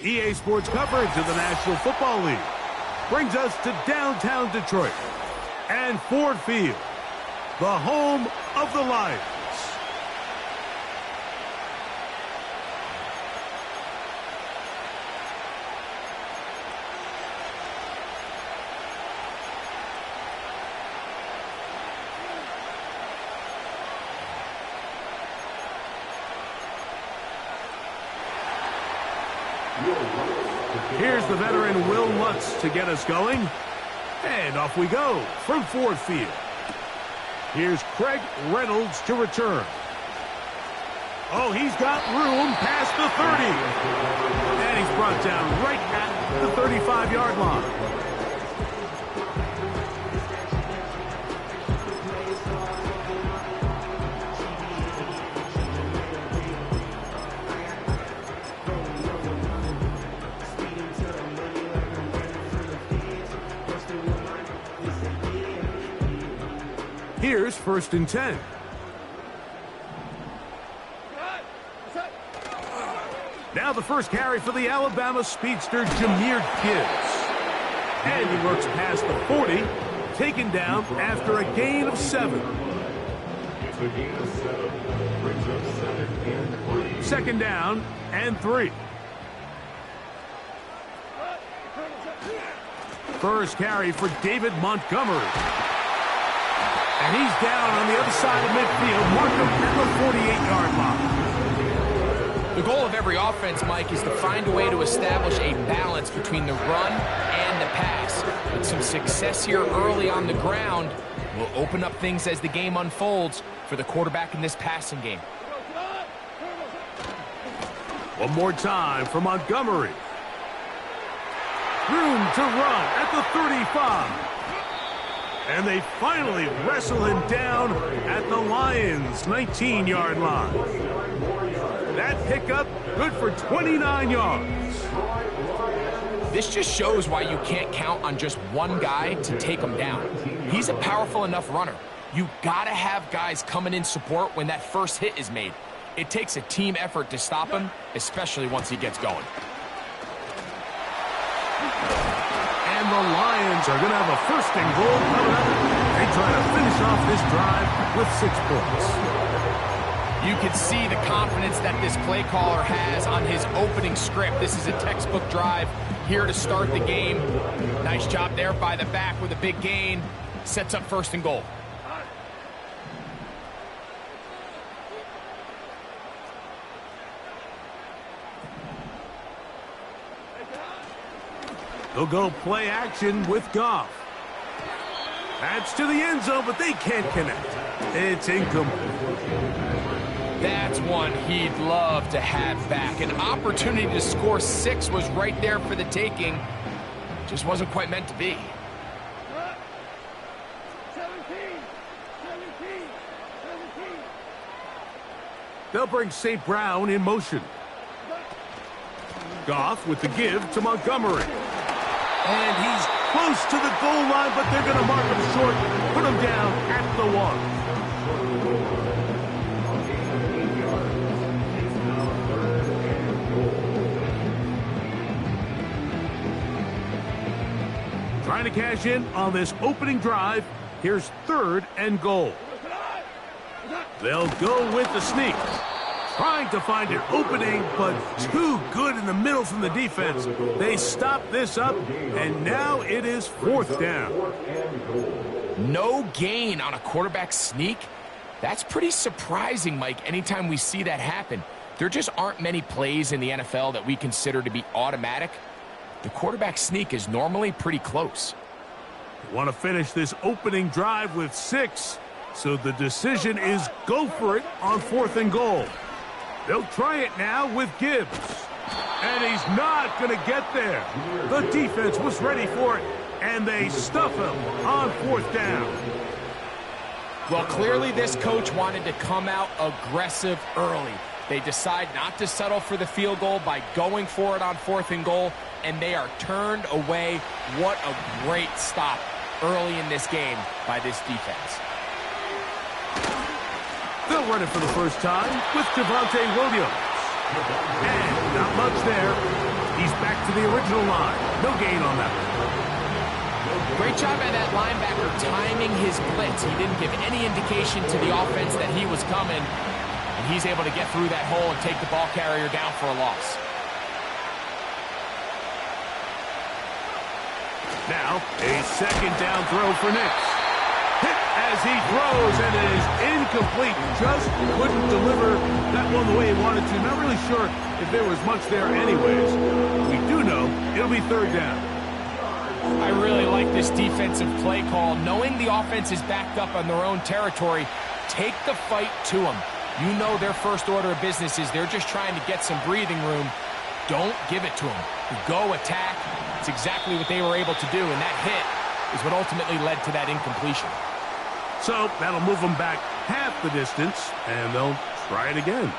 EA Sports coverage of the National Football League brings us to downtown Detroit and Ford Field, the home of the Lions. Here's the veteran Will Lutz to get us going. And off we go from Ford Field. Here's Craig Reynolds to return. Oh, he's got room past the 30. And he's brought down right at the 35-yard line. Here's 1st and 10. Now the first carry for the Alabama speedster, Jahmyr Gibbs. And he works past the 40, taken down after a gain of 7. 2nd down and 3. First carry for David Montgomery. And he's down on the other side of midfield, Markham at the 48-yard line. The goal of every offense, Mike, is to find a way to establish a balance between the run and the pass. But some success here early on the ground will open up things as the game unfolds for the quarterback in this passing game. One more time for Montgomery. Room to run at the 35. And they finally wrestle him down at the Lions' 19-yard line. That pickup good for 29 yards. This just shows why you can't count on just one guy to take him down. He's a powerful enough runner. You gotta have guys coming in support when that first hit is made. It takes a team effort to stop him, especially once he gets going. And the Lions are going to have a 1st and goal coming up. They try to finish off this drive with 6 points. You can see the confidence that this play caller has on his opening script. This is a textbook drive here to start the game. Nice job there by the back with a big gain. Sets up 1st and goal. They'll go play action with Goff. That's to the end zone, but they can't connect. It's incomplete. That's one he'd love to have back. An opportunity to score 6 was right there for the taking. Just wasn't quite meant to be. 17. They'll bring St. Brown in motion. Goff with the give to Montgomery. And he's close to the goal line, but they're going to mark him short, put him down at the 1. Trying to cash in on this opening drive. Here's 3rd and goal. They'll go with the sneak. Trying to find an opening, but too good in the middle from the defense. They stop this up, and now it is 4th down. No gain on a quarterback sneak? That's pretty surprising, Mike, anytime we see that happen. There just aren't many plays in the NFL that we consider to be automatic. The quarterback sneak is normally pretty close. Want to finish this opening drive with 6, so the decision is go for it on 4th and goal. They'll try it now with Gibbs. And he's not going to get there. The defense was ready for it, and they stuff him on 4th down. Well, clearly this coach wanted to come out aggressive early. They decide not to settle for the field goal by going for it on 4th and goal, and they are turned away. What a great stop early in this game by this defense. They'll run it for the first time with Javonte Williams. And not much there. He's back to the original line. No gain on that one. Great job by that linebacker timing his blitz. He didn't give any indication to the offense that he was coming, and he's able to get through that hole and take the ball carrier down for a loss. Now, a second down throw for Nix. Hit as he throws, and it is incomplete. Just couldn't deliver that one the way he wanted to. Not really sure if there was much there anyways. We do know it'll be third down. I really like this defensive play call. Knowing the offense is backed up on their own territory, take the fight to them. You know their first order of business is they're just trying to get some breathing room. Don't give it to them. Go attack. It's exactly what they were able to do, and that hit is what ultimately led to that incompletion. So that'll move them back half the distance, and they'll try it again.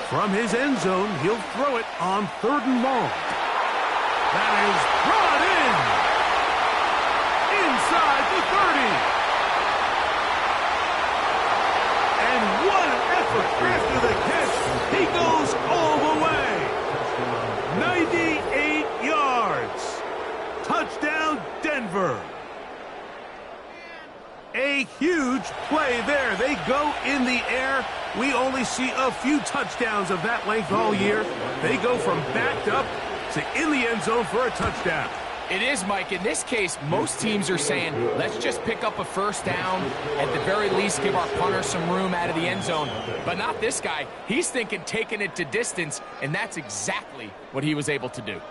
From his end zone, he'll throw it on 3rd and long. That is brought in. Inside the 30. And what an effort after the catch. He goes all the way. 98 yards. Touchdown, Denver. A huge play there. They go in the air. We only see a few touchdowns of that length all year. They go from backed up to in the end zone for a touchdown. It is, Mike. In this case, most teams are saying, let's just pick up a first down. At the very least, give our punter some room out of the end zone. But not this guy. He's thinking taking it to distance, and that's exactly what he was able to do.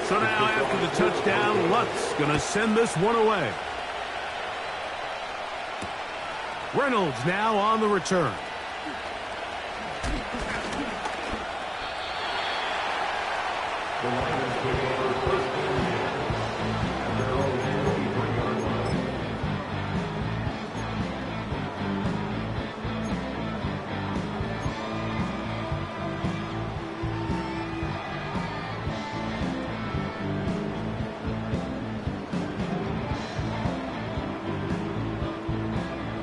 So now after the touchdown, Lutz going to send this one away. Reynolds now on the return.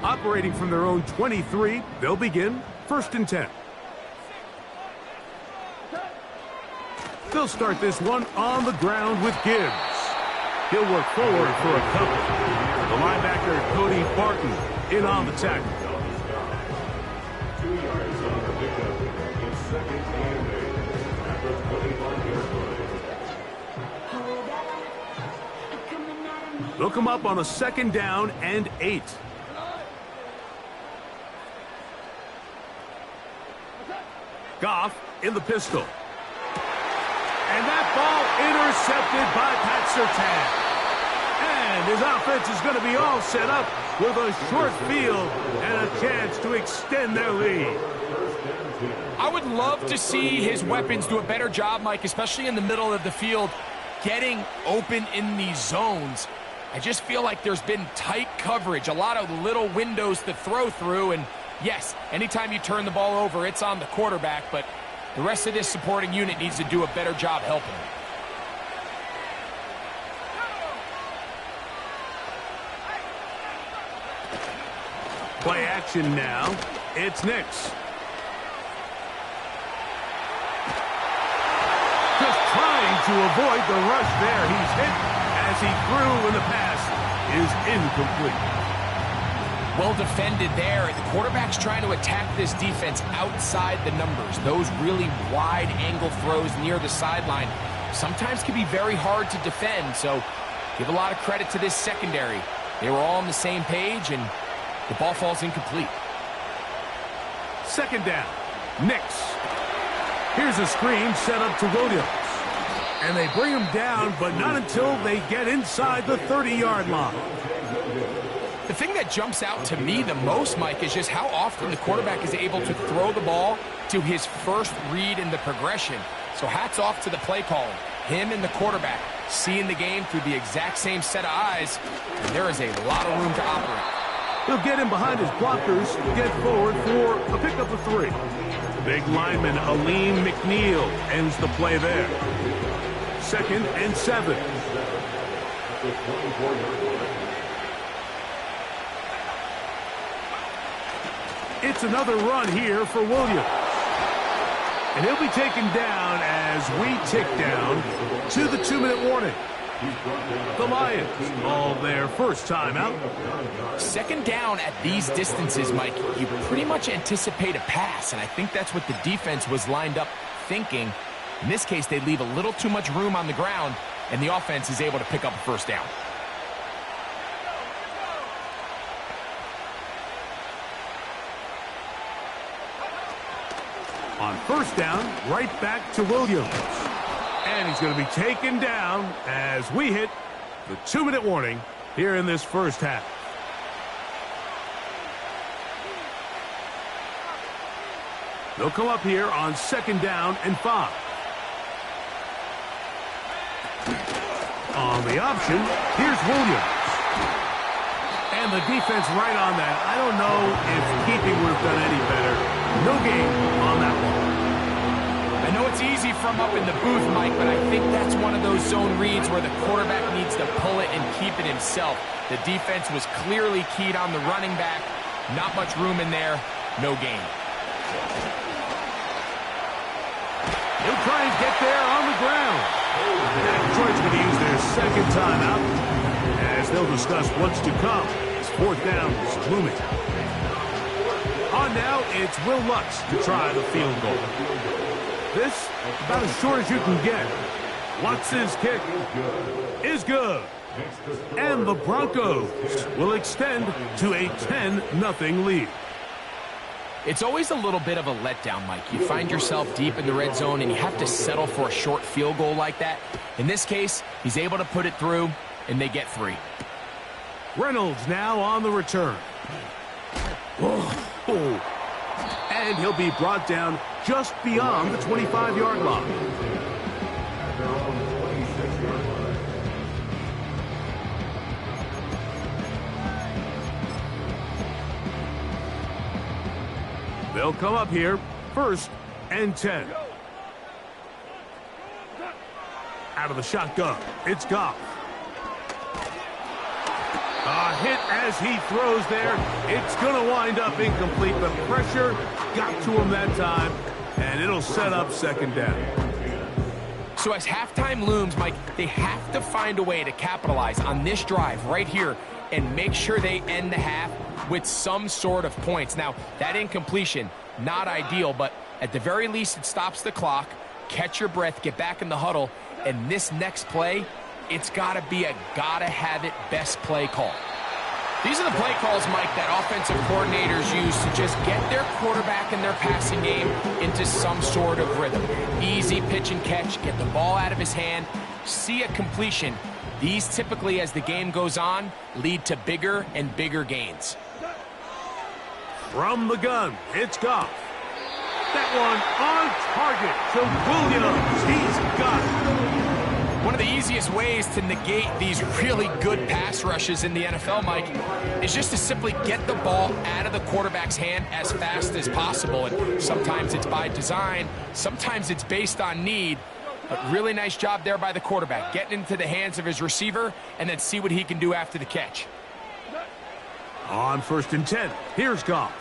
Operating from their own 23, they'll begin 1st and 10. They'll start this one on the ground with Gibbs. He'll work forward for a couple. The linebacker, Cody Barton, in on the tackle. 2 yards on the pickup. It's 2nd and 8 after 25 yards. They'll come up on a 2nd down and 8. Goff in the pistol. And that ball intercepted by Pat Surtain. And his offense is going to be all set up with a short field and a chance to extend their lead. I would love to see his weapons do a better job, Mike, especially in the middle of the field, getting open in these zones. I just feel like there's been tight coverage, a lot of little windows to throw through, and yes, anytime you turn the ball over, it's on the quarterback, but the rest of this supporting unit needs to do a better job helping him. Play action now. It's Nix. Just trying to avoid the rush there. He's hit as he threw, and the pass is incomplete. Well defended there. The quarterback's trying to attack this defense outside the numbers. Those really wide angle throws near the sideline sometimes can be very hard to defend, so give a lot of credit to this secondary. They were all on the same page, and the ball falls incomplete. 2nd down. Nix. Here's a screen set up to Williams. And they bring him down, but not until they get inside the 30-yard line. The thing that jumps out to me the most, Mike, is just how often the quarterback is able to throw the ball to his first read in the progression. So hats off to the play calling. him and the quarterback seeing the game through the exact same set of eyes, and there is a lot of room to operate. He'll get in behind his blockers, get forward for a pickup of 3. The big lineman, Aleem McNeil, ends the play there. 2nd and 7. It's another run here for Williams. And he'll be taken down as we tick down to the 2-minute warning. The Lions call their first timeout. 2nd down at these distances, Mike, you pretty much anticipate a pass, and I think that's what the defense was lined up thinking. In this case, they leave a little too much room on the ground, and the offense is able to pick up a first down. On first down, right back to Williams. And he's going to be taken down as we hit the 2-minute warning here in this first half. They'll come up here on 2nd down and 5. On the option, here's Williams. And the defense right on that. I don't know if keeping would have done any better. No gain on that one. I know it's easy from up in the booth, Mike, but I think that's one of those zone reads where the quarterback needs to pull it and keep it himself. The defense was clearly keyed on the running back. Not much room in there. No gain. He'll try and get there on the ground. And Detroit's going to use their 2nd timeout as they'll discuss what's to come. As 4th down is looming. On now, it's Will Lutz to try the field goal. This, about as short as you can get. Lutz's kick is good. And the Broncos will extend to a 10-0 lead. It's always a little bit of a letdown, Mike. You find yourself deep in the red zone, and you have to settle for a short field goal like that. In this case, he's able to put it through, and they get 3. Reynolds now on the return. Whoa. And he'll be brought down just beyond the 25-yard line. They're on the 26-yard line. They'll come up here, 1st and 10. Out of the shotgun, it's Goff. A hit as he throws there. It's going to wind up incomplete, but pressure got to him that time, and it'll set up 2nd down. So as halftime looms, Mike, they have to find a way to capitalize on this drive right here and make sure they end the half with some sort of points. Now, that incompletion, not ideal, but at the very least, it stops the clock. Catch your breath, get back in the huddle, and this next play, it's got to be a gotta-have-it best play call. These are the play calls, Mike, that offensive coordinators use to just get their quarterback and their passing game into some sort of rhythm. Easy pitch and catch, get the ball out of his hand, see a completion. These typically, as the game goes on, lead to bigger and bigger gains. From the gun, it's Goff. That one on target to Williams. He's got it. One of the easiest ways to negate these really good pass rushes in the NFL, Mike, is just to simply get the ball out of the quarterback's hand as fast as possible. And sometimes it's by design, sometimes it's based on need. But really nice job there by the quarterback, getting into the hands of his receiver and then see what he can do after the catch. On 1st and 10, here's Goff.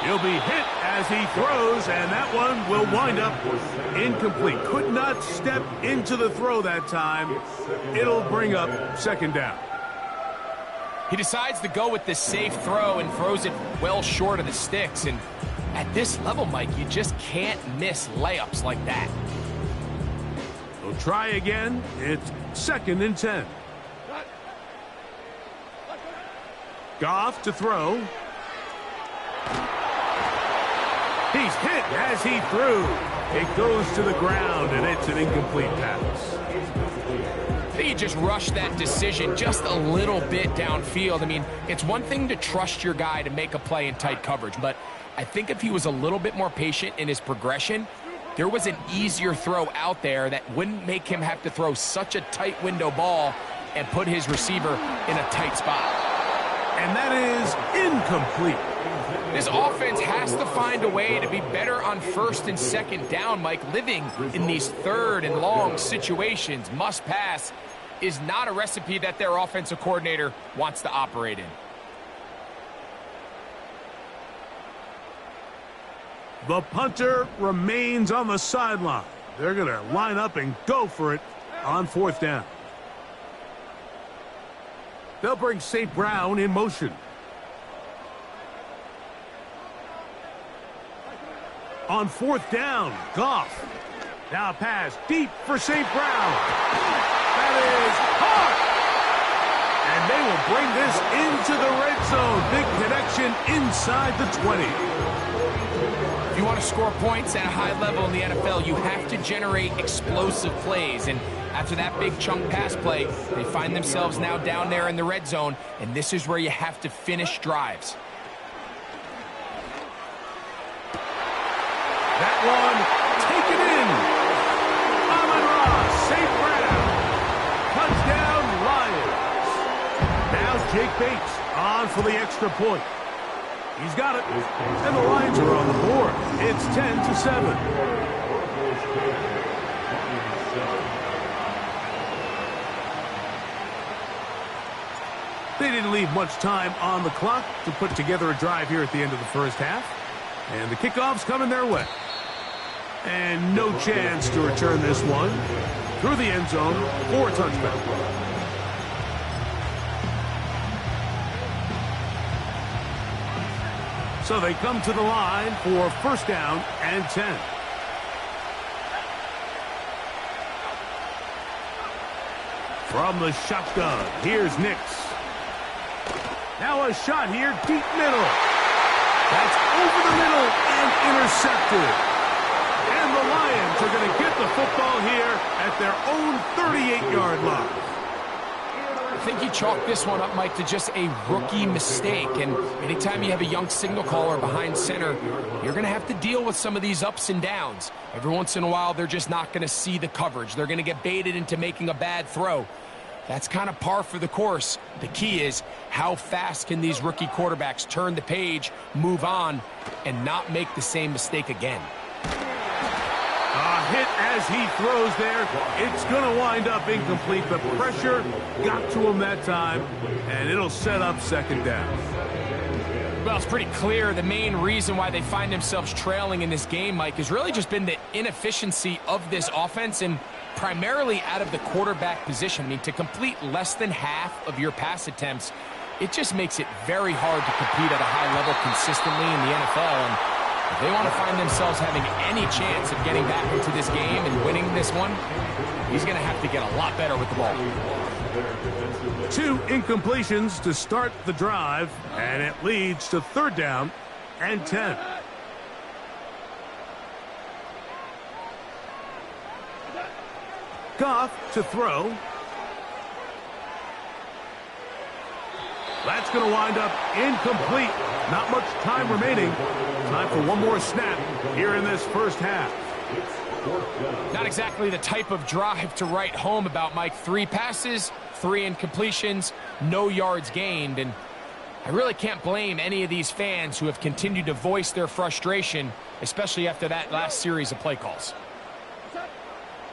He'll be hit as he throws, and that one will wind up incomplete. Could not step into the throw that time. It'll bring up 2nd down. He decides to go with the safe throw and throws it well short of the sticks. And at this level, Mike, you just can't miss layups like that. They'll try again. It's 2nd and 10. Goff to throw. He's hit as he threw. It goes to the ground, and it's an incomplete pass. I think he just rushed that decision just a little bit downfield. I mean, it's one thing to trust your guy to make a play in tight coverage, but I think if he was a little bit more patient in his progression, there was an easier throw out there that wouldn't make him have to throw such a tight window ball and put his receiver in a tight spot. And that is incomplete. This offense has to find a way to be better on first and second down, Mike. Living in these third and long situations, must pass, is not a recipe that their offensive coordinator wants to operate in. The punter remains on the sideline. They're going to line up and go for it on fourth down. They'll bring St. Brown in motion. On fourth down, Goff. Now a pass deep for St. Brown. That is caught. And they will bring this into the red zone. Big connection inside the 20. If you want to score points at a high level in the NFL, you have to generate explosive plays. And after that big chunk pass play, they find themselves now down there in the red zone. And this is where you have to finish drives. That one taken in. Amon-Ra, St. Brown. Touchdown, Lions. Now Jake Bates on for the extra point. He's got it. And the Lions are on the board. It's 10-7. They didn't leave much time on the clock to put together a drive here at the end of the first half. And the kickoff's coming their way. And no chance to return this one through the end zone for a touchback. So they come to the line for first down and 10. From the shotgun, here's Nix. Now a shot here, deep middle. That's over the middle and intercepted. And the Lions are going to get the football here at their own 38-yard line. I think you chalk this one up, Mike, to just a rookie mistake. And anytime you have a young signal caller behind center, you're going to have to deal with some of these ups and downs. Every once in a while, they're just not going to see the coverage. They're going to get baited into making a bad throw. That's kind of par for the course. The key is how fast can these rookie quarterbacks turn the page, move on, and not make the same mistake again. A hit as he throws there. It's going to wind up incomplete. The pressure got to him that time, and it'll set up second down. Well, it's pretty clear the main reason why they find themselves trailing in this game, Mike, has really just been the inefficiency of this offense and primarily out of the quarterback position. I mean, to complete less than half of your pass attempts, it just makes it very hard to compete at a high level consistently in the NFL. And if they want to find themselves having any chance of getting back into this game and winning this one, he's going to have to get a lot better with the ball. 2 incompletions to start the drive, and it leads to third down and 10. Goff to throw. That's going to wind up incomplete. Not much time remaining. Time for one more snap here in this first half. Not exactly the type of drive to write home about, Mike. 3 passes, 3 incompletions, no yards gained. And I really can't blame any of these fans who have continued to voice their frustration, especially after that last series of play calls.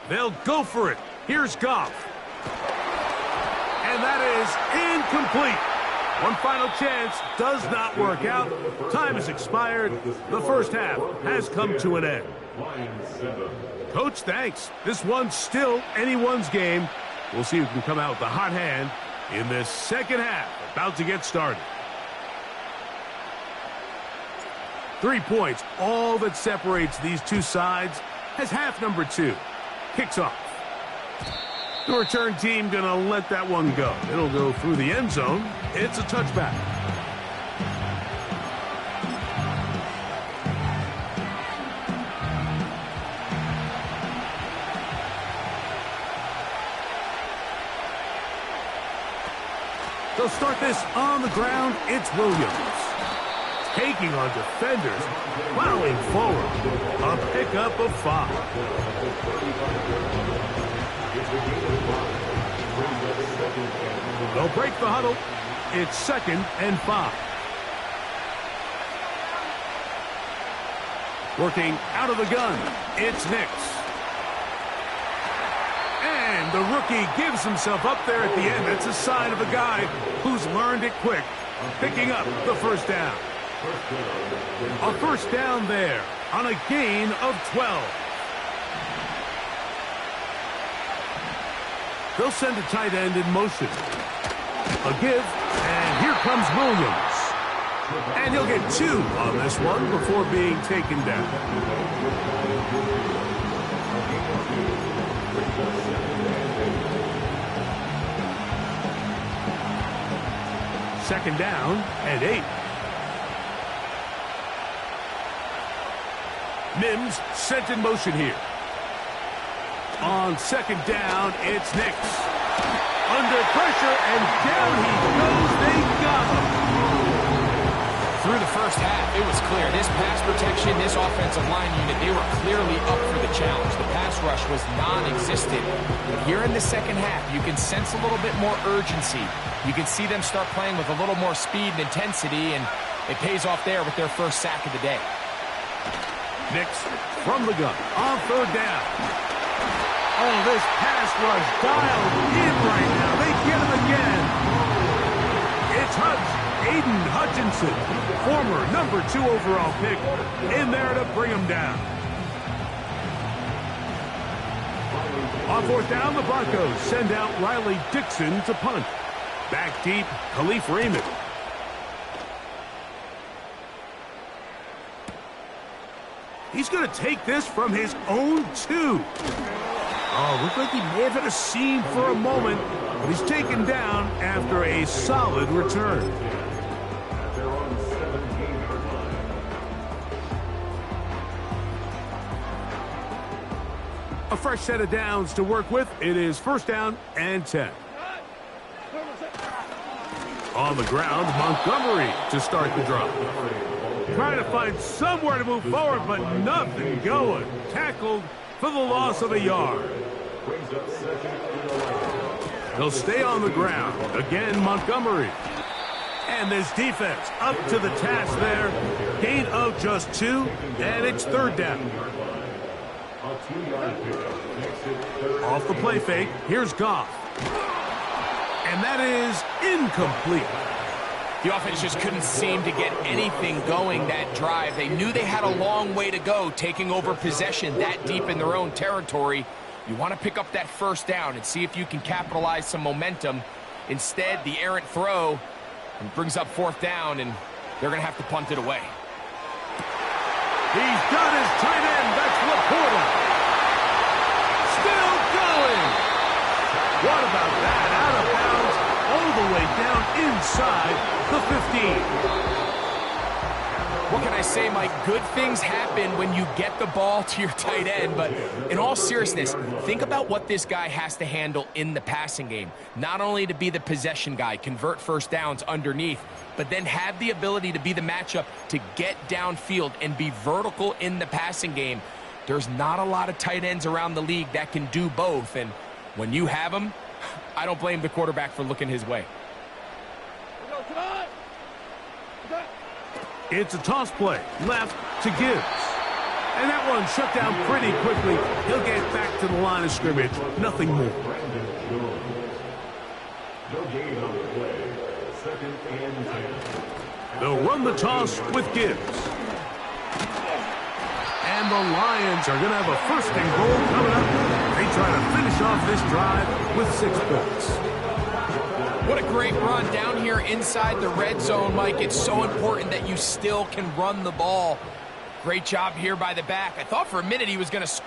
They'll go for it. Here's Goff. And that is incomplete. One final chance does not work out. Time has expired. The first half has come to an end. Coach, thanks. This one's still anyone's game. We'll see who can come out with the hot hand in this second half. About to get started. 3 points, all that separates these two sides, as half number 2 kicks off. The return team going to let that one go. It'll go through the end zone. It's a touchback. They'll start this on the ground. It's Williams. taking on defenders, plowing forward. A pickup of 5. They'll break the huddle. It's 2nd and 5. Working out of the gun, it's Nix. And the rookie gives himself up there at the end. That's a sign of a guy who's learned it quick, picking up the first down. A first down there on a gain of 12. They'll send a tight end in motion. A give, and here comes Williams. And he'll get 2 on this one before being taken down. Second down and 8. Mims sent in motion here. On second down, it's Nix. Under pressure, and down he goes. They got him. Through the first half, it was clear. This pass protection, this offensive line unit, they were clearly up for the challenge. The pass rush was non-existent. But here in the second half, you can sense a little bit more urgency. You can see them start playing with a little more speed and intensity, and it pays off there with their first sack of the day. Nix from the gun on third down. Oh, this pass rush dialed in right now. They get him again. It's Aiden Hutchinson, former number 2 overall pick, in there to bring him down. On fourth down, the Broncos send out Riley Dixon to punt. Back deep, Khalif Raymond. He's going to take this from his own 2. Oh, looked like he may have had a seam for a moment, but he's taken down after a solid return. A fresh set of downs to work with. It is first down and 10. On the ground, Montgomery to start the drive. Trying to find somewhere to move forward, but nothing going. Tackled for the loss of a yard. They'll stay on the ground. Again, Montgomery. And this defense up to the task there. Gain of just 2, and it's third down. Off the play fake, here's Goff. And that is incomplete. The offense just couldn't seem to get anything going that drive. They knew they had a long way to go, taking over possession that deep in their own territory. You want to pick up that first down and see if you can capitalize some momentum. Instead, the errant throw and brings up fourth down, and they're going to have to punt it away. He's got his tight end. That's Laporta. Still going. What about that? Out of bounds, all the way down inside the 15. What can I say, Mike? Good things happen when you get the ball to your tight end, but in all seriousness, think about what this guy has to handle in the passing game. Not only to be the possession guy, convert first downs underneath, but then have the ability to be the matchup to get downfield and be vertical in the passing game. There's not a lot of tight ends around the league that can do both, and when you have them, I don't blame the quarterback for looking his way. It's a toss play, left to Gibbs. And that one shut down pretty quickly. He'll get back to the line of scrimmage. Nothing more. No gain on the play. 2nd and 10. They'll run the toss with Gibbs. And the Lions are going to have a first and goal coming up. They try to finish off this drive with 6 points. What a great run down here inside the red zone, Mike. It's so important that you still can run the ball. Great job here by the back. I thought for a minute he was going to...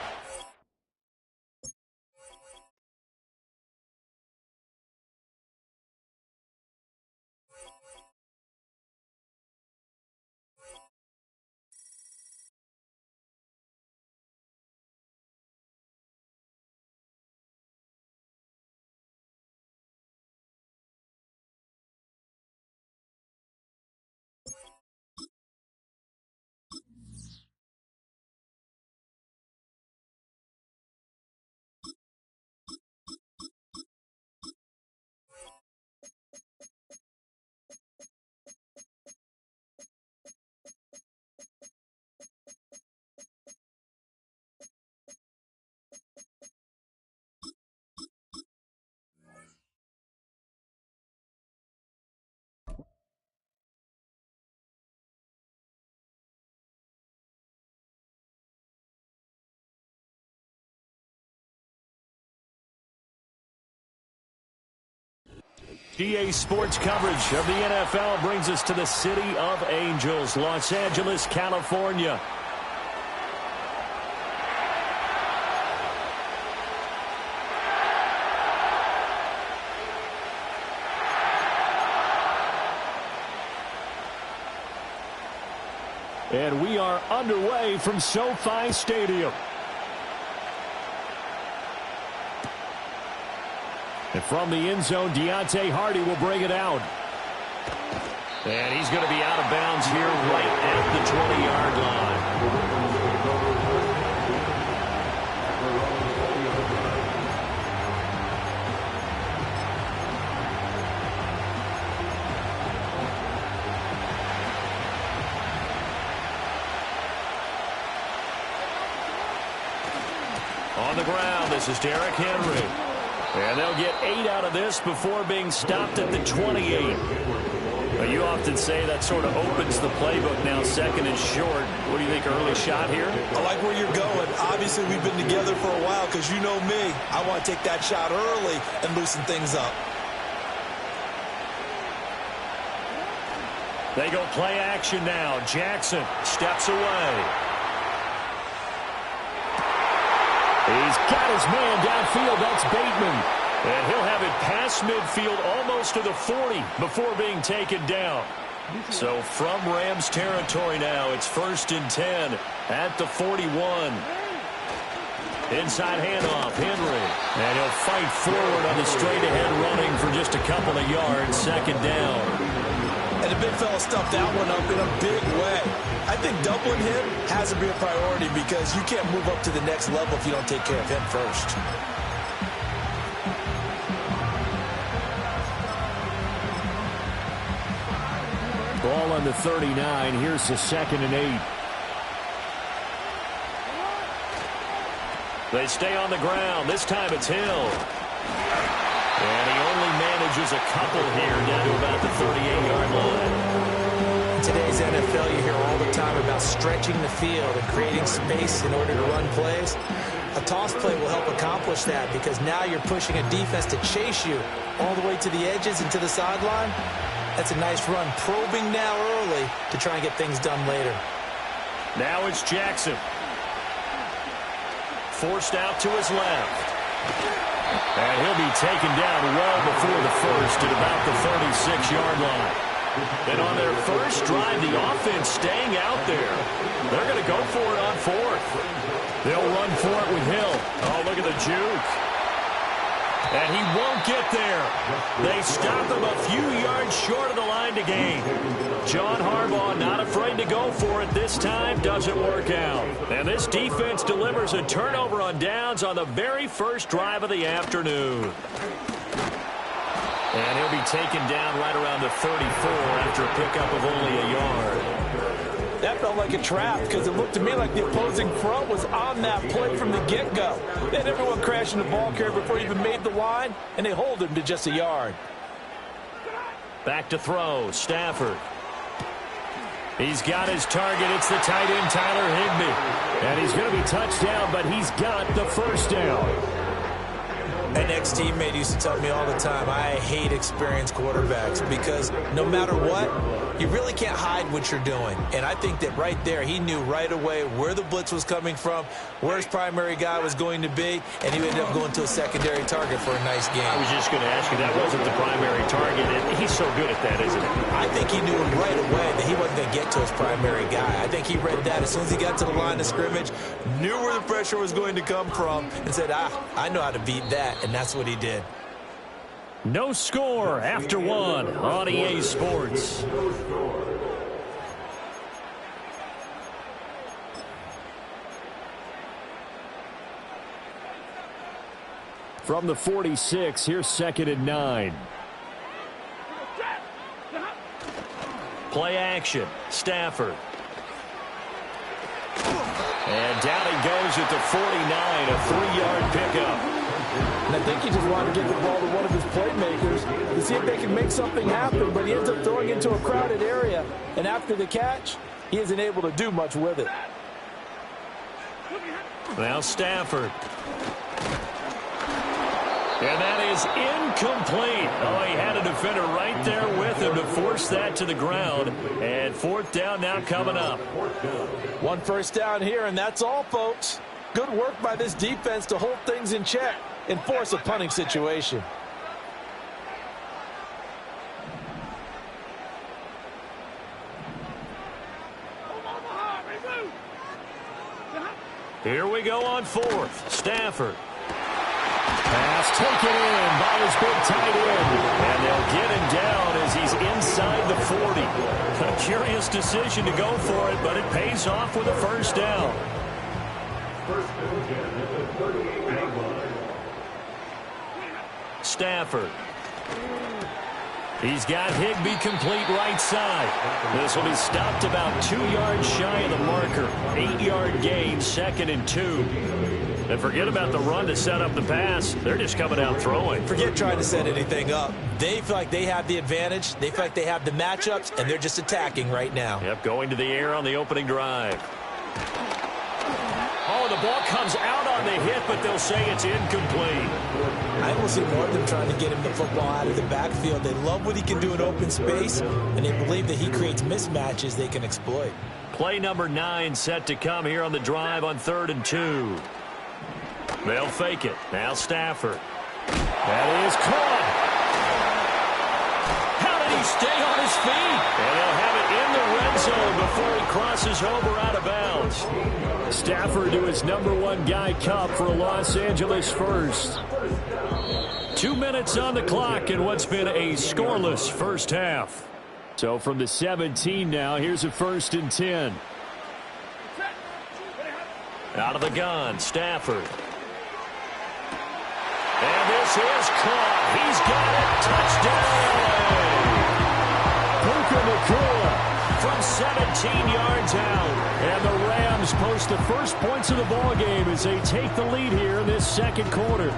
EA Sports coverage of the NFL brings us to the City of Angels, Los Angeles, California. And we are underway from SoFi Stadium. And from the end zone, Deontay Hardy will bring it out. And he's going to be out of bounds here right at the 20-yard line. On the ground, this is Derrick Henry. And they'll get 8 out of this before being stopped at the 28. Well, you often say that sort of opens the playbook now, second and short. What do you think, early shot here? I like where you're going. Obviously, we've been together for a while because you know me. I want to take that shot early and loosen things up. They go play action now. Jackson steps away. He's got his man downfield. That's Bateman. And he'll have it past midfield almost to the 40 before being taken down. So from Rams territory now, it's 1st and 10 at the 41. Inside handoff, Henry. And he'll fight forward on the straight-ahead running for just a couple of yards, 2nd down. And the big fella stuffed that one up in a big way. I think doubling him has to be a priority because you can't move up to the next level if you don't take care of him first. Ball on the 39. Here's the 2nd and 8. They stay on the ground. This time it's Hill. And he only manages a couple here down to about the 38-yard line. In today's NFL, you hear all the time about stretching the field and creating space in order to run plays. A toss play will help accomplish that because now you're pushing a defense to chase you all the way to the edges and to the sideline. That's a nice run, probing now early to try and get things done later. Now it's Jackson. Forced out to his left. And he'll be taken down well before the first at about the 36-yard line. And on their first drive, the offense staying out there. They're going to go for it on 4th. They'll run for it with Hill. Oh, look at the juke. And he won't get there. They stop him a few yards short of the line to gain. John Harbaugh not afraid to go for it this time. Doesn't work out. And this defense delivers a turnover on downs on the very first drive of the afternoon. And he'll be taken down right around the 34 after a pickup of only a yard. That felt like a trap because it looked to me like the opposing front was on that play from the get-go. They had everyone crashing the ball carrier before he even made the line, and they hold him to just a yard. Back to throw, Stafford. He's got his target. It's the tight end, Tyler Higbee. And he's going to be touched down, but he's got the first down. An ex-teammate used to tell me all the time, I hate experienced quarterbacks because no matter what, you really can't hide what you're doing. And I think that right there, he knew right away where the blitz was coming from, where his primary guy was going to be, and he ended up going to a secondary target for a nice game. I was just going to ask you, that wasn't the primary target. And he's so good at that, isn't he? I think he knew right away that he wasn't going to get to his primary guy. I think he read that as soon as he got to the line of scrimmage, knew where the pressure was going to come from, and said, I know how to beat that. And that's what he did. No score after 1 on EA Sports. From the 46, here's 2nd and 9. Play action. Stafford. And down he goes at the 49, a 3-yard pickup. And I think he just wanted to get the ball to one of his playmakers to see if they can make something happen, but he ends up throwing into a crowded area, and after the catch, he isn't able to do much with it. Now Stafford. And that is incomplete. Oh, he had a defender right there with him to force that to the ground. And fourth down now coming up. One first down here, and that's all, folks. Good work by this defense to hold things in check and force a punting situation. Here we go on fourth. Stafford. Pass taken in by his big tight end. And they'll get him down as he's inside the 40. A curious decision to go for it, but it pays off with a first down. Stafford. He's got Higbee complete right side. This will be stopped about 2 yards shy of the marker. 8-yard gain, 2nd and 2. And forget about the run to set up the pass. They're just coming out throwing. Forget trying to set anything up. They feel like they have the advantage. They feel like they have the matchups, and they're just attacking right now. Yep, going to the air on the opening drive. Oh, the ball comes out on the hit, but they'll say it's incomplete. I will see more of them trying to get him the football out of the backfield. They love what he can do in open space, and they believe that he creates mismatches they can exploit. Play number 9 set to come here on the drive on 3rd and 2. They'll fake it. Now Stafford. That is caught. How did he stay on his feet? And they'll have it in the red zone before he crosses over out of bounds. Stafford to his #1 guy Cup for a Los Angeles first. 2 minutes on the clock in what's been a scoreless first half. So from the 17 now, here's a 1st and 10. Out of the gun, Stafford. And this is caught. He's got it. Touchdown! Puka Nacua from 17 yards out. And the Rams post the first points of the ballgame as they take the lead here in this second quarter.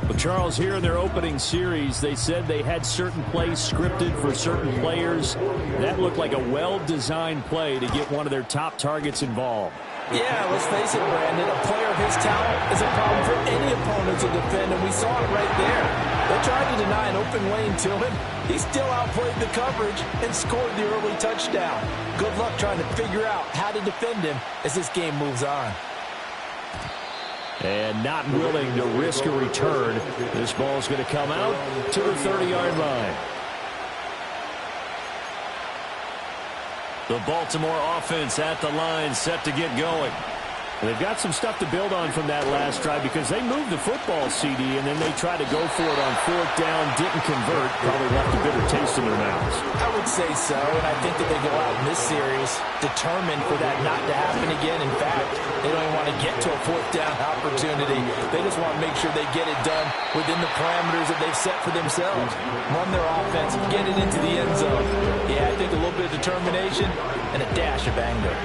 Well, Charles, here in their opening series, they said they had certain plays scripted for certain players. That looked like a well-designed play to get one of their top targets involved. Yeah, let's face it, Brandon. A player of his talent is a problem for any opponent to defend, and we saw it right there. They tried to deny an open lane to him. He still outplayed the coverage and scored the early touchdown. Good luck trying to figure out how to defend him as this game moves on. And not willing to risk a return. This ball's going to come out to the 30-yard line. The Baltimore offense at the line, set to get going. They've got some stuff to build on from that last drive because they moved the football, CD, and then they tried to go for it on 4th down, didn't convert, probably left a bitter taste in their mouths. I would say so, and I think that they go out in this series determined for that not to happen again. In fact, they don't even want to get to a 4th down opportunity. They just want to make sure they get it done within the parameters that they've set for themselves. Run their offense, get it into the end zone. Yeah, I think a little bit of determination and a dash of anger.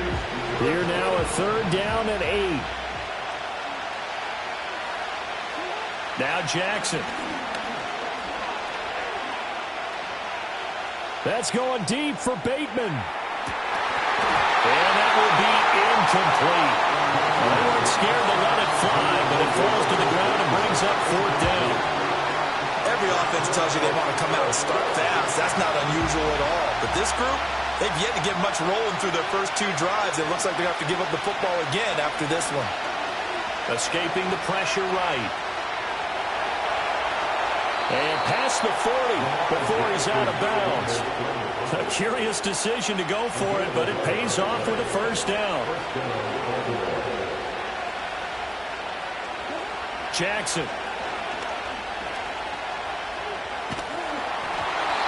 Here now a 3rd down and 8. Now Jackson. That's going deep for Bateman. And that will be incomplete. They weren't scared to let it fly, but it falls to the ground and brings up 4th down. Every offense tells you they want to come out and start fast. That's not unusual at all. But this group, they've yet to get much rolling through their first 2 drives. It looks like they have to give up the football again after this one. Escaping the pressure right. And past the 40 before he's out of bounds. A curious decision to go for it, but it pays off with a first down. Jackson.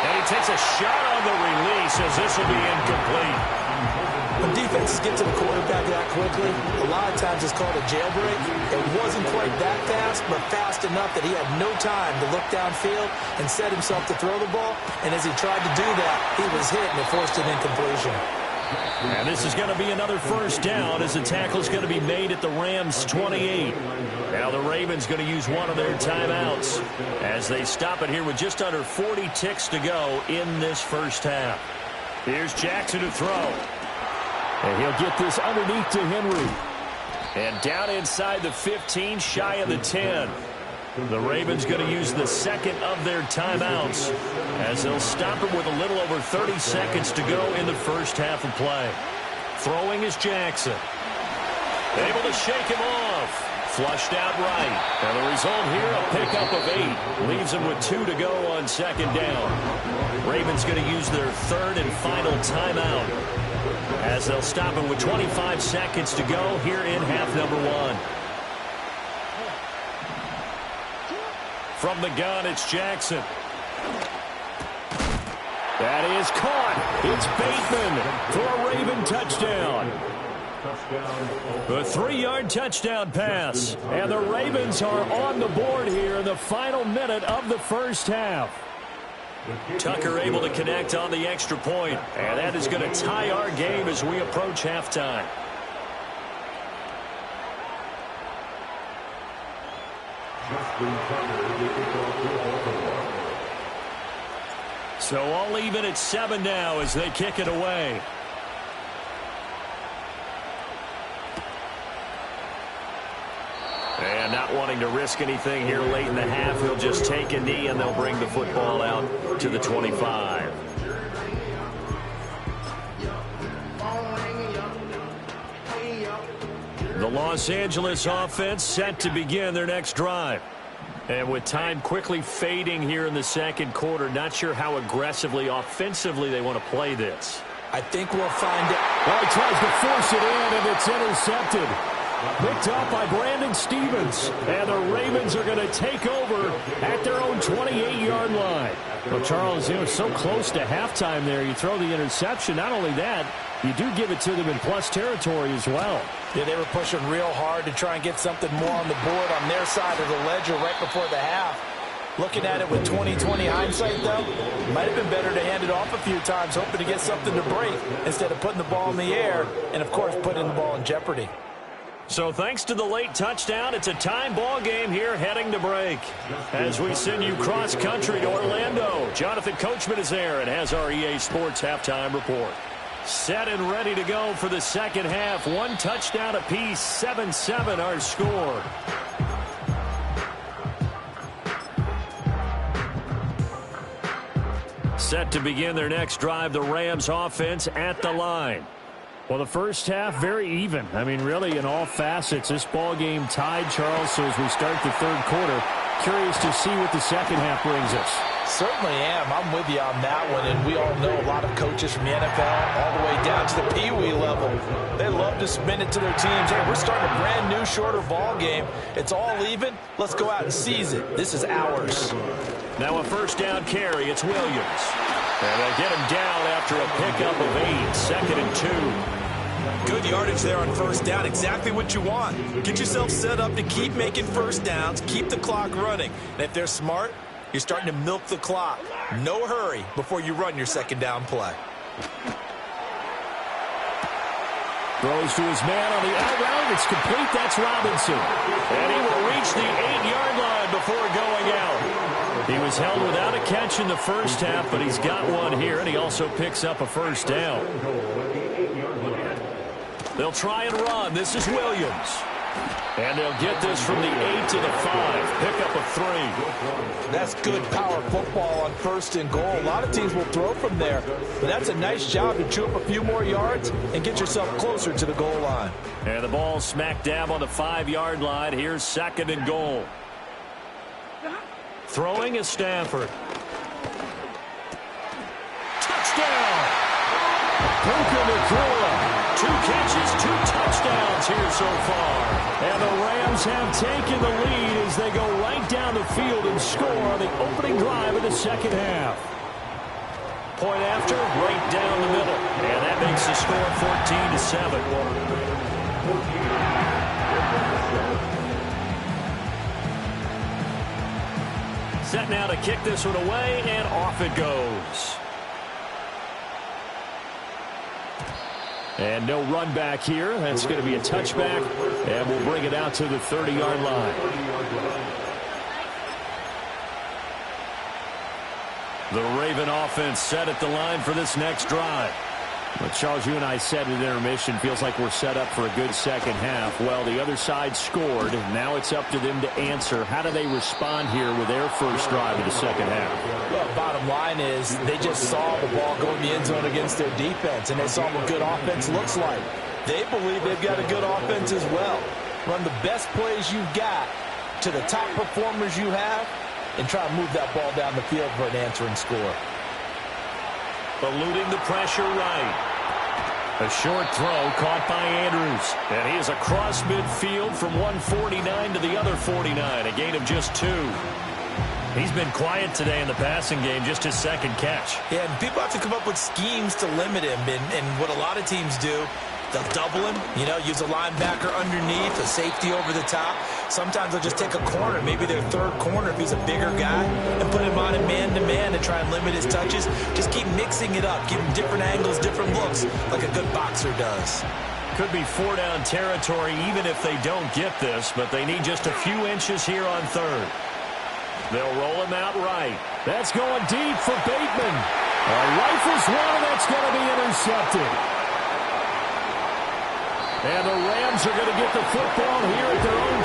And he takes a shot on the release as this will be incomplete. When defenses get to the quarterback that quickly, a lot of times it's called a jailbreak. It wasn't quite that fast, but fast enough that he had no time to look downfield and set himself to throw the ball. And as he tried to do that, he was hit and it forced an incompletion. And this is going to be another first down as the tackle is going to be made at the Rams' 28. Now the Ravens going to use one of their timeouts as they stop it here with just under 40 ticks to go in this first half. Here's Jackson to throw. And he'll get this underneath to Henry. And down inside the 15, shy of the 10. The Ravens going to use the second of their timeouts as they'll stop it with a little over 30 seconds to go in the first half of play. Throwing is Jackson. Able to shake him off. Flushed out right. And the result here, a pickup of 8. Leaves him with 2 to go on second down. Ravens going to use their third and final timeout as they'll stop it with 25 seconds to go here in half number 1. From the gun, it's Jackson. That is caught. It's Bateman for a Raven touchdown. A 3-yard touchdown pass. And the Ravens are on the board here in the final minute of the first half. Tucker able to connect on the extra point. And that is going to tie our game as we approach halftime. So all even at 7 now as they kick it away. And not wanting to risk anything here late in the half, he'll just take a knee and they'll bring the football out to the 25. The Los Angeles offense set to begin their next drive. And with time quickly fading here in the second quarter, not sure how aggressively, offensively they want to play this. I think we'll find it. Well, he tries to force it in, and it's intercepted. Picked up by Brandon Stevens. And the Ravens are going to take over at their own 28-yard line. Well, Charles, so close to halftime there. You throw the interception. Not only that, you do give it to them in plus territory as well. Yeah, they were pushing real hard to try and get something more on the board on their side of the ledger right before the half. Looking at it with 20/20 hindsight, though, might have been better to hand it off a few times, hoping to get something to break instead of putting the ball in the air and, of course, putting the ball in jeopardy. So thanks to the late touchdown, it's a time ball game here heading to break. As we send you cross-country to Orlando, Jonathan Coachman is there and has our EA Sports halftime report. Set and ready to go for the second half. 1 touchdown apiece, 7-7 our score. Set to begin their next drive, the Rams offense at the line. Well, the first half, very even. I mean, really, in all facets, this ball game tied, Charles. So as we start the third quarter, curious to see what the second half brings us. Certainly am. I'm with you on that one. And we all know a lot of coaches from the NFL all the way down to the Pee-wee level. They love to spin it to their teams. Hey, we're starting a brand new, shorter ball game. It's all even. Let's go out and seize it. This is ours. Now a first down carry. It's Williams. And they'll get him down after a pickup of 8. 2nd and 2. Good yardage there on first down. Exactly what you want. Get yourself set up to keep making first downs. Keep the clock running. And if they're smart, you're starting to milk the clock. No hurry before you run your second down play. Throws to his man on the out route. It's complete. That's Robinson. And he will reach the 8-yard line before going out. He was held without a catch in the first half, but he's got one here, and he also picks up a first down. They'll try and run. This is Williams. And they'll get this from the 8 to the 5. Pick up a 3. That's good power football on first and goal. A lot of teams will throw from there, but that's a nice job to chew up a few more yards and get yourself closer to the goal line. And the ball smack dab on the 5-yard line. Here's 2nd and goal. Throwing is Stafford. Touchdown! Puka Nacua. 2 catches, 2 touchdowns here so far. And the Rams have taken the lead as they go right down the field and score on the opening drive of the second half. Point after, right down the middle. And that makes the score 14-7. Set now to kick this one away, and off it goes. And no run back here. That's going to be a touchback, and we'll bring it out to the 30-yard line. The Raven offense set at the line for this next drive. Well, Charles, you and I said at intermission, feels like we're set up for a good second half. Well, the other side scored. Now it's up to them to answer. How do they respond here with their first drive of the second half? Well, bottom line is they just saw the ball go in the end zone against their defense, and they saw what good offense looks like. They believe they've got a good offense as well. Run the best plays you've got to the top performers you have and try to move that ball down the field for an answering score. Eluding the pressure right. A short throw caught by Andrews. And he is across midfield from 149 to the other 49. A gain of just 2. He's been quiet today in the passing game, just his second catch. Yeah, and people have to come up with schemes to limit him. And what a lot of teams do, they'll double him, use a linebacker underneath, a safety over the top. Sometimes they'll just take a corner, maybe their third corner if he's a bigger guy, and put him on a man-to-man and try and limit his touches. Just keep mixing it up, give him different angles, different looks, like a good boxer does. Could be 4-down territory even if they don't get this, but they need just a few inches here on third. They'll roll him out right. That's going deep for Bateman. Rifles one, and that's going to be intercepted. And the Rams are going to get the football here at their own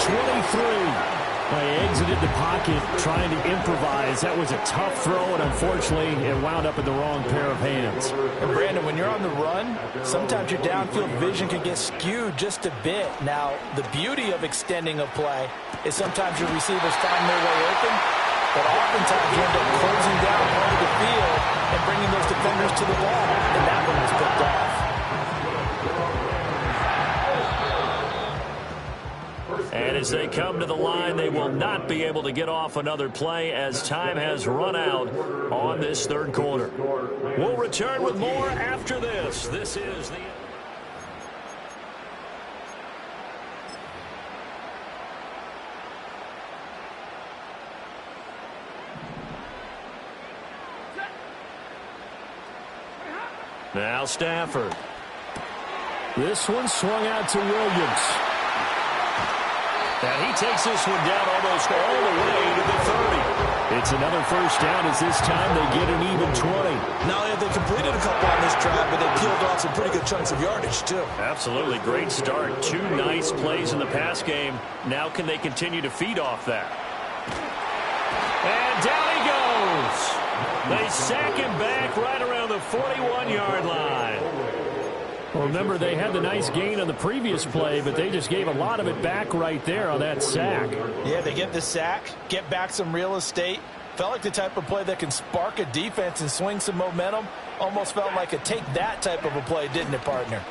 23. They exited the pocket trying to improvise. That was a tough throw, and unfortunately, it wound up in the wrong pair of hands. And Brandon, when you're on the run, sometimes your downfield vision can get skewed just a bit. Now, the beauty of extending a play is sometimes your receivers find their way open, but oftentimes you end up closing down part of the field and bringing those defenders to the ball, and that one was picked off. And as they come to the line, they will not be able to get off another play as time has run out on this third quarter. We'll return with more after this. This is the... Now Stafford. This one swung out to Williams. And he takes this one down almost all the way to the 30. It's another first down as this time they get an even 20. Not only have they completed a couple on this drive, but they peeled off some pretty good chunks of yardage, too. Absolutely. Great start. 2 nice plays in the pass game. Now can they continue to feed off that? And down he goes. They sack him back right around the 41-yard line. Well, remember, they had the nice gain on the previous play, but they just gave a lot of it back right there on that sack. Yeah, they get the sack, get back some real estate. Felt like the type of play that can spark a defense and swing some momentum. Almost felt like a take that type of a play, didn't it, partner?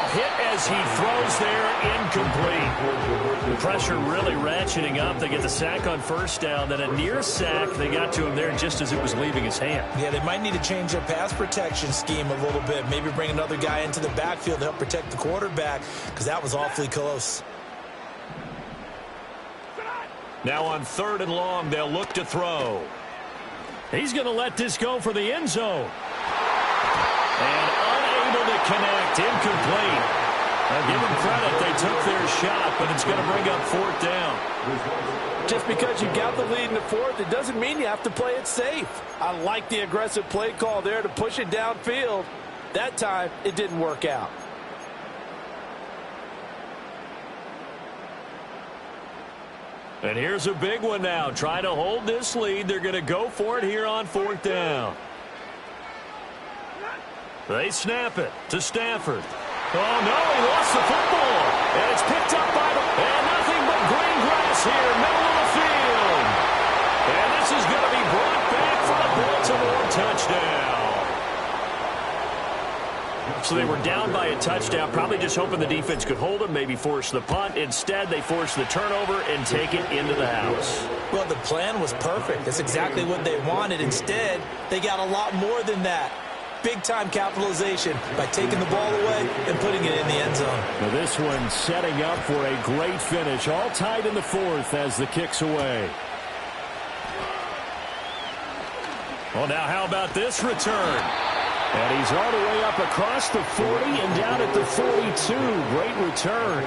Hit as he throws there, incomplete. The pressure really ratcheting up. They get the sack on first down, then a near sack. They got to him there just as it was leaving his hand. Yeah, they might need to change their pass protection scheme a little bit. Maybe bring another guy into the backfield to help protect the quarterback, because that was awfully close. Now on 3rd and long, they'll look to throw. He's going to let this go for the end zone. And unable to connect, incomplete. Now give them credit, they took their shot, but it's going to bring up 4th down. Just because you got the lead in the 4th, it doesn't mean you have to play it safe. I like the aggressive play call there to push it downfield. That time, it didn't work out. And here's a big one now. Trying to hold this lead. They're going to go for it here on 4th down. They snap it to Stafford. Oh, no, he lost the football. And it's picked up by the... And nothing but green grass here, middle of the field. And this is going to be brought back for a Baltimore touchdown. So they were down by a touchdown, probably just hoping the defense could hold them, maybe force the punt. Instead, they force the turnover and take it into the house. Well, the plan was perfect. That's exactly what they wanted. Instead, they got a lot more than that. Big-time capitalization by taking the ball away and putting it in the end zone. Now this one setting up for a great finish. All tied in the 4th as the kick's away. Well, now how about this return? And he's all the way up across the 40 and down at the 42. Great return.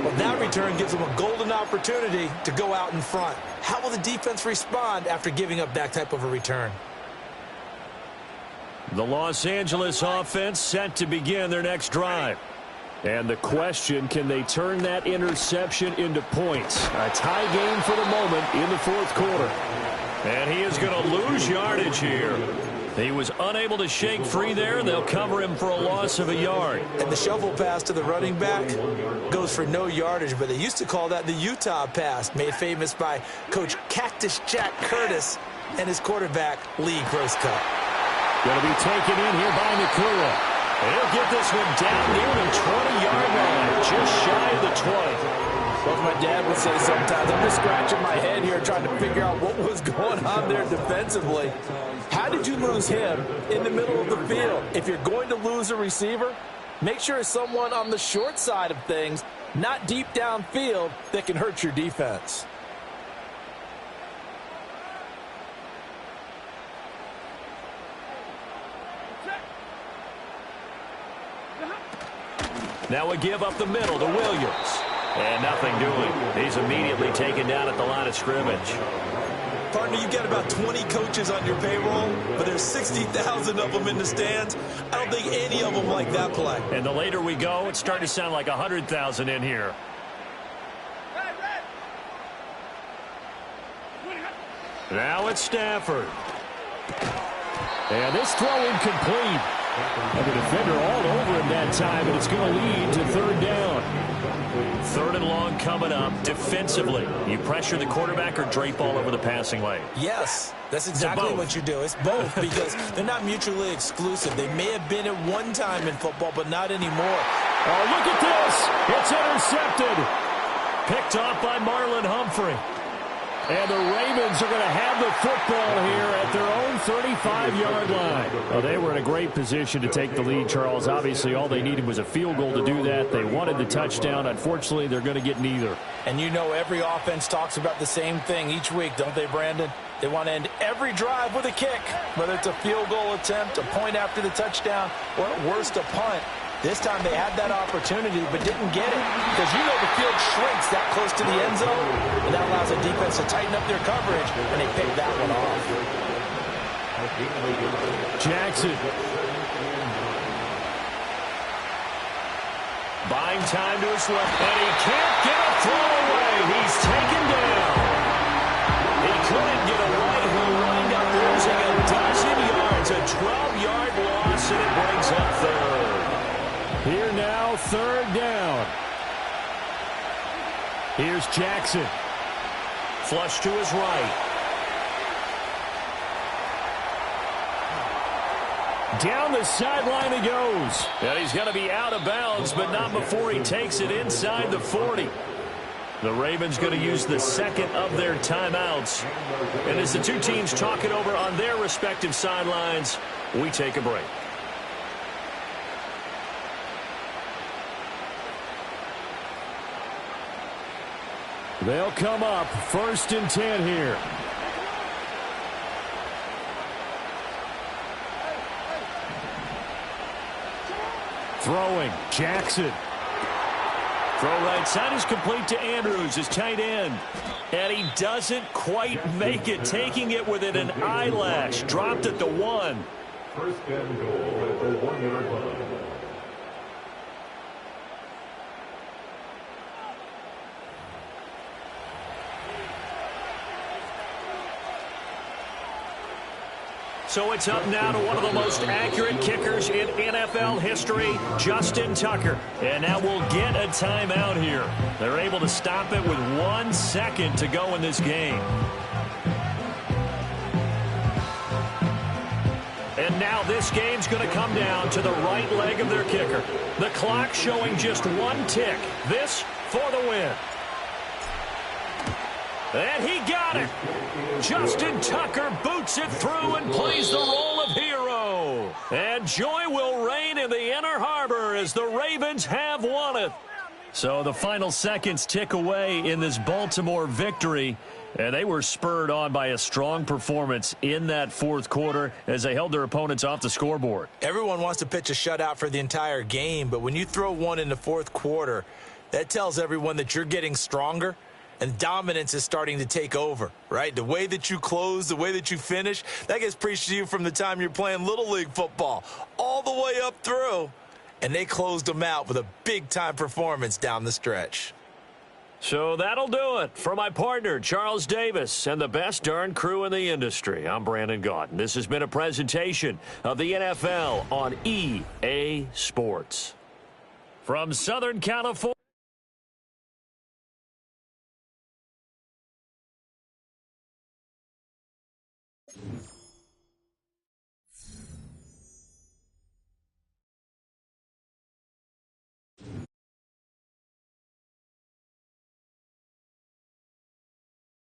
Well, that return gives them a golden opportunity to go out in front. How will the defense respond after giving up that type of a return? The Los Angeles offense set to begin their next drive. And the question, can they turn that interception into points? A tie game for the moment in the fourth quarter. And he is going to lose yardage here. He was unable to shake free there. They'll cover him for a loss of a yard. And the shovel pass to the running back goes for no yardage, but they used to call that the Utah pass, made famous by Coach Cactus Jack Curtis and his quarterback, Lee Grosscup. Going to be taken in here by Nakua. He'll get this one down near the 20-yard line, just shy of the 20. Well, as my dad would say sometimes, I'm just scratching my head here trying to figure out what was going on there defensively. How did you lose him in the middle of the field? If you're going to lose a receiver, make sure it's someone on the short side of things, not deep downfield, that can hurt your defense. Now we give up the middle to Williams. And nothing doing. He's immediately taken down at the line of scrimmage. Partner, you've got about 20 coaches on your payroll, but there's 60,000 of them in the stands. I don't think any of them like that play. And the later we go, it's starting to sound like 100,000 in here. Now it's Stafford. And this throw incomplete. And the defender all over him that time, and it's going to lead to third down. Third and long coming up. Defensively, you pressure the quarterback or drape all over the passing lane? Yes, that's exactly what you do. It's both because they're not mutually exclusive. They may have been at one time in football, but not anymore. Oh, look at this. It's intercepted. Picked off by Marlon Humphrey. And the Ravens are going to have the football here at their own 35-yard line. Well, they were in a great position to take the lead, Charles. Obviously, all they needed was a field goal to do that. They wanted the touchdown. Unfortunately, they're going to get neither. And you know every offense talks about the same thing each week, don't they, Brandon? They want to end every drive with a kick, whether it's a field goal attempt, a point after the touchdown, or at worst, a punt. This time they had that opportunity but didn't get it because you know the field shrinks that close to the end zone, and that allows the defense to tighten up their coverage, and they picked that one off. Jackson. Buying time to his left, and he can't get a throw away. He's taken down. He couldn't get away. He'll wind up losing a dozen yards, a 12-yard loss, and it brings up third. Here now, third down. Here's Jackson. Flush to his right. Down the sideline he goes. And he's going to be out of bounds, but not before he takes it inside the 40. The Ravens going to use the second of their timeouts. And as the two teams talk it over on their respective sidelines, we take a break. They'll come up 1st and 10 here. Throwing, Jackson. Throw right side is complete to Andrews, his tight end. And he doesn't quite make it, taking it within an eyelash. Dropped at the 1. First and goal at the 1-yard line. So it's up now to one of the most accurate kickers in NFL history, Justin Tucker. And now we'll get a timeout here. They're able to stop it with 1 second to go in this game. And now this game's going to come down to the right leg of their kicker. The clock showing just 1 tick. This for the win. And he got it. Justin Tucker boots it through and plays the role of hero. And joy will reign in the Inner Harbor as the Ravens have won it. So the final seconds tick away in this Baltimore victory. And they were spurred on by a strong performance in that fourth quarter as they held their opponents off the scoreboard. Everyone wants to pitch a shutout for the entire game, but when you throw one in the fourth quarter, that tells everyone that you're getting stronger and dominance is starting to take over, right? The way that you close, the way that you finish, that gets preached to you from the time you're playing Little League football all the way up through. And they closed them out with a big-time performance down the stretch. So that'll do it for my partner, Charles Davis, and the best darn crew in the industry. I'm Brandon Gaudin. This has been a presentation of the NFL on EA Sports. From Southern California.